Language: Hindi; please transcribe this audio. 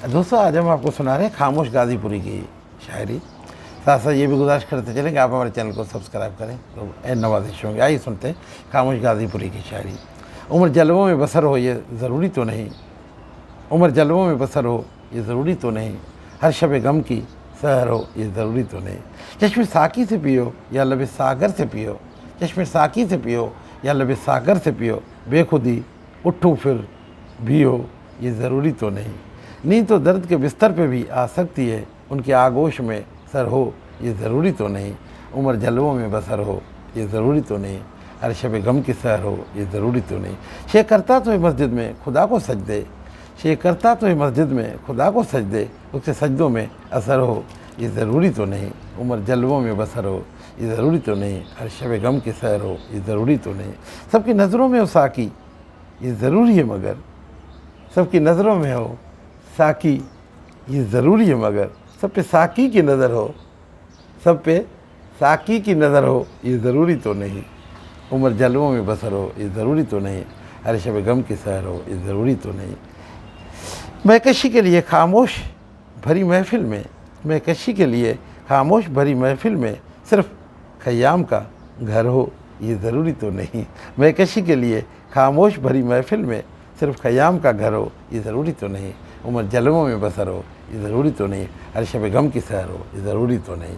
दोस्तों आज हम आपको सुना रहे हैं खामोश गाजीपुरी की शायरी। साथ साथ ये भी गुजारिश करते चलें कि आप हमारे चैनल को सब्सक्राइब करें तो नवाजिश होंगे। आइए सुनते हैं खामोश गाजीपुरी की शायरी। उम्र जलवों में बसर हो ये ज़रूरी तो नहीं, उम्र जलवों में बसर हो ये ज़रूरी तो नहीं, हर शब गम की सहर हो ये ज़रूरी तो नहीं। चश्मे साकी से पियो या लबे सागर से पियो, चश्मे साकी से पियो या लबे सागर से पियो, बेखुदी उठूँ फिर भी हो ये ज़रूरी तो नहीं। नींद तो दर्द के बिस्तर पे भी आ सकती है, उनकी आगोश में सर हो ये ज़रूरी तो नहीं। उम्र जलवों में बसर हो ये ज़रूरी तो नहीं, हर शब गम की सहर हो ये ज़रूरी तो नहीं। शेख करता तो है मस्जिद में खुदा को सजदे, शेख करता तो है मस्जिद में खुदा को सजदे, उसके सजदों में असर हो ये ज़रूरी तो नहीं। उम्र जलवों में बसर हो ये ज़रूरी तो नहीं, हर शब गम की सहर हो ये ज़रूरी तो नहीं। सबकी नज़रों में हो साकी ये ज़रूरी है मगर, सबकी नज़रों में हो साकी ये ज़रूरी है मगर, सब पे साकी की नज़र हो, सब पे साकी की नज़र हो ये ज़रूरी तो नहीं। उम्र जलवों में बसर हो ये ज़रूरी तो नहीं, हर शब गम की सहर हो ये ज़रूरी तो नहीं। महकशी के लिए खामोश भरी महफिल में, महकशी के लिए खामोश भरी महफिल में सिर्फ ख़याम का घर हो ये ज़रूरी तो नहीं। महकशी के लिए खामोश भरी महफिल में सिर्फ ख़याम का घर हो ये ज़रूरी तो नहीं। उम्र जलवों में बसर हो ये ज़रूरी तो नहीं, हर शब गम की सहर हो ये ज़रूरी तो नहीं।